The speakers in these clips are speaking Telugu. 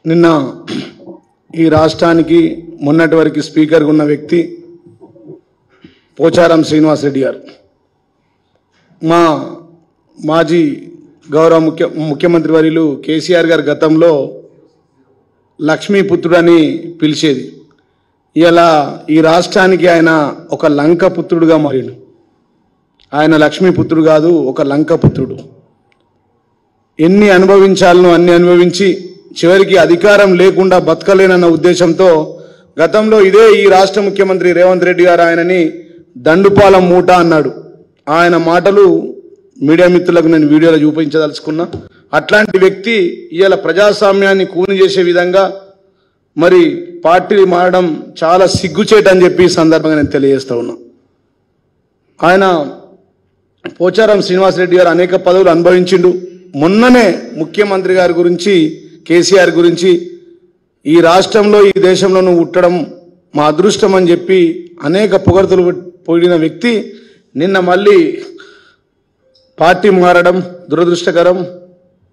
నిన్న ఈ రాష్ట్రానికి మొన్నటి వరకు స్పీకర్గా ఉన్న వ్యక్తి పోచారం శ్రీనివాస్ రెడ్డి గారు మా మాజీ గౌరవ ముఖ్యమంత్రి వర్యులు కేసీఆర్ గారు గతంలో లక్ష్మీపుత్రుడని పిలిచేది. ఇలా ఈ రాష్ట్రానికి ఆయన ఒక లంక పుత్రుడుగా మారిండు. ఆయన లక్ష్మీపుత్రుడు కాదు, ఒక లంక పుత్రుడు. ఎన్ని అనుభవించాలనో అన్ని అనుభవించి చివరికి అధికారం లేకుండా బతకలేనన్న ఉద్దేశంతో గతంలో ఇదే ఈ రాష్ట్ర ముఖ్యమంత్రి రేవంత్ రెడ్డి గారు ఆయనని దండుపాలెం మూట అన్నాడు. ఆయన మాటలు మీడియా మిత్రులకు నేను వీడియోలో చూపించదలుచుకున్నా. అట్లాంటి వ్యక్తి ఇవాళ ప్రజాస్వామ్యాన్ని కూని చేసే విధంగా మరి పార్టీ మారడం చాలా సిగ్గుచేటని చెప్పి ఈ సందర్భంగా నేను తెలియజేస్తా ఉన్నా. ఆయన పోచారం శ్రీనివాసరెడ్డి గారు అనేక పదవులు అనుభవించిండు. మొన్ననే ముఖ్యమంత్రి గారి గురించి కేసీఆర్ గురించి ఈ రాష్ట్రంలో ఈ దేశంలో నువ్వు ఉట్టడం మా అదృష్టం అని చెప్పి అనేక పొగడ్తలు పోయిన వ్యక్తి నిన్న మళ్ళీ పార్టీ మారడం దురదృష్టకరం.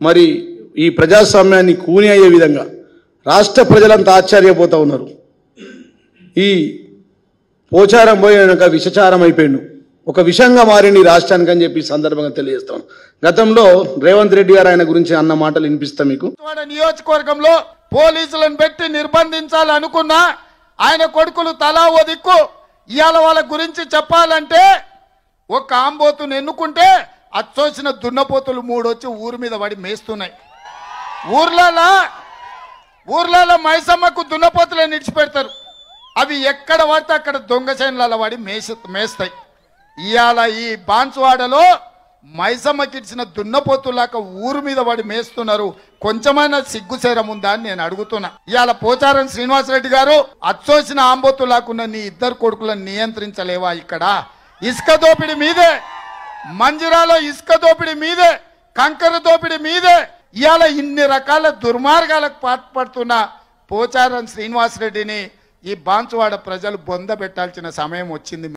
మరి ఈ ప్రజాస్వామ్యాన్ని కూని అయ్యే విధంగా రాష్ట్ర ప్రజలంతా ఆశ్చర్యపోతూ ఉన్నారు. ఈ పోచారం పోయినాక విషచారం అయిపోయిండు, ఒక విషంగా మారింది ఈ రాష్ట్రానికి అని చెప్పి సందర్భంగా తెలియజేస్తాం. గతంలో రేవంత్ రెడ్డి గారు ఆయన గురించి అన్న మాటలు వినిపిస్తాం మీకు. నియోజకవర్గంలో పోలీసులను పెట్టి నిర్బంధించాలనుకున్నా ఆయన కొడుకులు తలా ఓ దిక్కు. ఇవాళ వాళ్ళ గురించి చెప్పాలంటే ఒక ఆంబోతును ఎన్నుకుంటే అచ్చోసిన దున్నపోతులు 3 వచ్చి ఊరి మీద పడి మేస్తున్నాయి. ఊర్లలో మైసమ్మకు దున్నపోతులను నిడిచిపెడతారు. అవి ఎక్కడ పడితే అక్కడ దొంగ చేనులలో పడి మేస్తాయి. ఇవాళ ఈ బాన్సువాడలో మైసమ్మకి ఇచ్చిన దున్నపోతులాక ఊరు మీద పడి మేస్తున్నారు. కొంచెమైనా సిగ్గుసేరం ఉందా అని నేను అడుగుతున్నా. ఇవాళ పోచారం శ్రీనివాసరెడ్డి గారు అచ్చోసిన ఆంబోతులాకున్న నీ 2 కొడుకులను నియంత్రించలేవా? ఇక్కడ ఇసుక దోపిడీ మీదే, మంజిరాలో ఇసుక దోపిడీ మీదే, కంకర దోపిడీ మీదే ఇవాళ ఇన్ని రకాల దుర్మార్గాలకు పాల్పడుతున్న పోచారం శ్రీనివాసరెడ్డిని ఈ బాన్సువాడ ప్రజలు బొంద పెట్టాల్సిన సమయం వచ్చింది.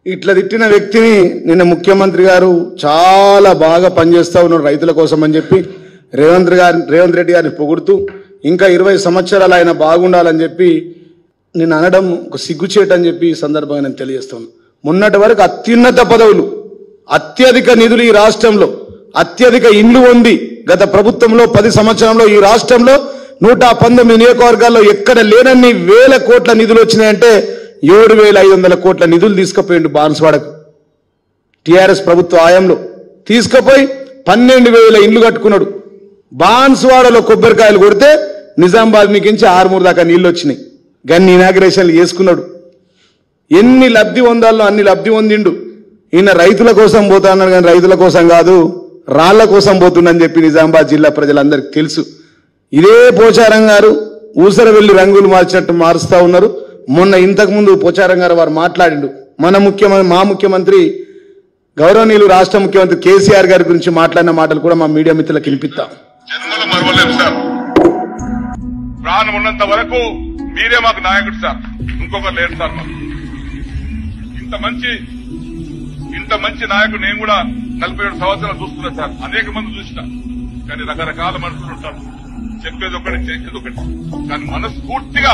ఇట్లా తిట్టిన వ్యక్తిని నిన్న ముఖ్యమంత్రి గారు చాలా బాగా పనిచేస్తా ఉన్నారు రైతుల కోసం అని చెప్పి రేవంత్ రెడ్డి గారిని పొగుడుతూ ఇంకా 20 సంవత్సరాలు ఆయన బాగుండాలని చెప్పి నేను అనడం ఒక సిగ్గుచేటని చెప్పి ఈ సందర్భంగా నేను తెలియజేస్తాను. మొన్నటి వరకు అత్యున్నత పదవులు, అత్యధిక నిధులు ఈ రాష్ట్రంలో, అత్యధిక ఇండ్లు ఉంది గత ప్రభుత్వంలో 10 సంవత్సరంలో ఈ రాష్ట్రంలో 119 నియోజకవర్గాల్లో ఎక్కడ లేనన్ని వేల కోట్ల నిధులు వచ్చినాయంటే 7,500 కోట్ల నిధులు తీసుకుపోయిండు బాన్సువాడకు. టీఆర్ఎస్ ప్రభుత్వ హయాంలో తీసుకుపోయి 12,000 ఇండ్లు కట్టుకున్నాడు. బాన్సువాడలో కొబ్బరికాయలు కొడితే నిజామాబాద్ మీకించి 6 దాకా నీళ్లు వచ్చినాయి. గన్ని ఇనాగ్రేషన్లు చేసుకున్నాడు. ఎన్ని లబ్ధి పొందాలో అన్ని లబ్ధి పొందిండు. ఈయన రైతుల కోసం పోతా అన్నాడు, కానీ రైతుల కోసం కాదు, రాళ్ల కోసం పోతుండని చెప్పి నిజామాబాద్ జిల్లా ప్రజలందరికీ తెలుసు. ఇదే పోచారం గారు ఊసర వెళ్లి రంగులు మార్చినట్టు మారుస్తా ఉన్నారు. మొన్న ఇంతకుముందు పోచారం గారు వారు మాట్లాడిండు. మా ముఖ్యమంత్రి గౌరవనీయులు రాష్ట్ర ముఖ్యమంత్రి కేసీఆర్ గారి గురించి మాట్లాడిన మాటలు కూడా మా మీడియా మిత్రులకు వినిపిస్తాం. జన్మలు మరవలేము సార్. ప్రాణం ఉన్నంత వరకు మీరే మాకు నాయకుడు సార్, ఇంకొకరు లేరు సార్. మాకు ఇంత మంచి నాయకుడు నేను కూడా 47 సంవత్సరాలు చూస్తున్నా సార్. అనేక మంది చూసిన, కానీ రకరకాల మనుషులు ఉంటారు. చెప్పేది ఒకటి, చేసేది ఒకటి. కానీ మనస్ఫూర్తిగా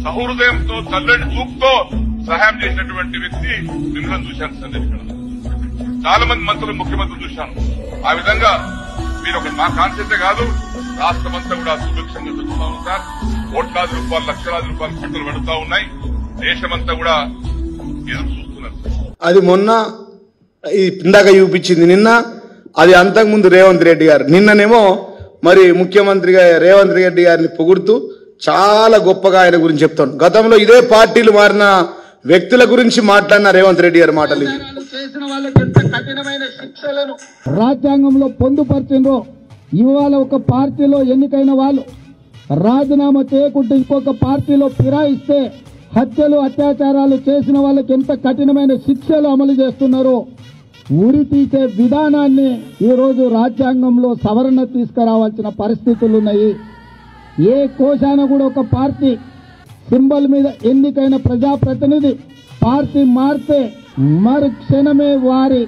సహృదయంతో చల్లని చూపుతో సహాయం చేసినటువంటి వ్యక్తి మిమ్మల్ని చూశాను సార్. నేను ఇక్కడ చాలా మంది మంత్రులు, ముఖ్యమంత్రులు చూశాను. ఆ విధంగా మీరు ఒక మా కాన్సెప్టే కాదు, రాష్ట్రమంతా కూడా సుభిక్షంగా చూస్తా ఉంది సార్. కోట్లాది రూపాయలు, లక్షలాది రూపాయలు ఖర్చులు పెడుతూ ఉన్నాయి. దేశమంతా కూడా ఎదురు చూస్తున్నారు. అది మొన్న ఇందాక చూపించింది, నిన్న అది అంతకుముందు రేవంత్ రెడ్డి గారు. నిన్ననేమో మరి ముఖ్యమంత్రిగా రేవంత్ రెడ్డి గారిని పొగుడుతూ చాలా గొప్పగా ఆయన గురించి చెప్తాను. గతంలో ఇదే పార్టీలు మారిన వ్యక్తుల గురించి మాట్లాడిన రేవంత్ రెడ్డి గారి మాటలు. రాజ్యాంగంలో పొందుపరిచిండ్రో ఇవాళ ఒక పార్టీలో ఎన్నికైన వాళ్ళు రాజీనామా చేయకుండా ఇంకొక పార్టీలో ఫిరాయిస్తే హత్యలు, అత్యాచారాలు చేసిన వాళ్ళకి ఎంత కఠినమైన శిక్షలు అమలు చేస్తున్నారో ఉరి తీసే విధానాన్ని ఈరోజు రాజ్యాంగంలో సవరణ తీసుకురావాల్సిన పరిస్థితులు ఉన్నాయి. ఏ కోశాన కూడా ఒక పార్టీ సింబల్ మీద ఎన్నికైన ప్రజాప్రతినిధి పార్టీ మారితే మరు క్షణమే వారి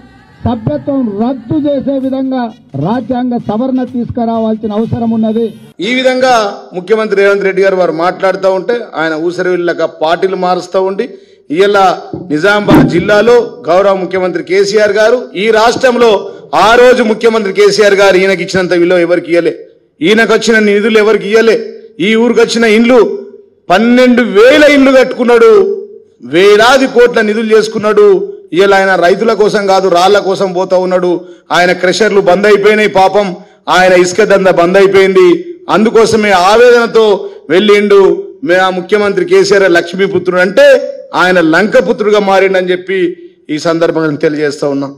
సభ్యత్వం రద్దు చేసే విధంగా రాజ్యాంగ సవరణ తీసుకురావాల్సిన అవసరం ఉన్నది. ఈ విధంగా ముఖ్యమంత్రి రేవంత్ రెడ్డి గారు వారు మాట్లాడుతూ ఉంటే ఆయన ఊసరవిల్లక పార్టీలు మారుస్తూ ఉండి ఇలా నిజామాబాద్ జిల్లాలో గౌరవ ముఖ్యమంత్రి కేసీఆర్ గారు ఈ రాష్ట్రంలో ఆ రోజు ముఖ్యమంత్రి కేసీఆర్ గారు ఈయనకి ఇచ్చినంత విలువ ఎవరికి ఇయ్యలే, ఈయనకు వచ్చిన నిధులు ఎవరికి ఇయ్యలే. ఈ ఊరికి వచ్చిన ఇండ్లు 12,000 ఇండ్లు కట్టుకున్నాడు, వేలాది కోట్ల నిధులు చేసుకున్నాడు. ఇలా ఆయన రైతుల కోసం కాదు రాళ్ల కోసం పోతా ఉన్నాడు. ఆయన క్రషర్లు బంద్ అయిపోయినాయి, పాపం ఆయన ఇసుక దంద బంద్ అయిపోయింది. అందుకోసమే ఆవేదనతో వెళ్ళిండు. ఆ ముఖ్యమంత్రి కేసీఆర్ లక్ష్మీపుత్రుడు అంటే ఆయన లంకపుత్రుడుగా మారిండని చెప్పి ఈ సందర్భంగా తెలియజేస్తా ఉన్నాం.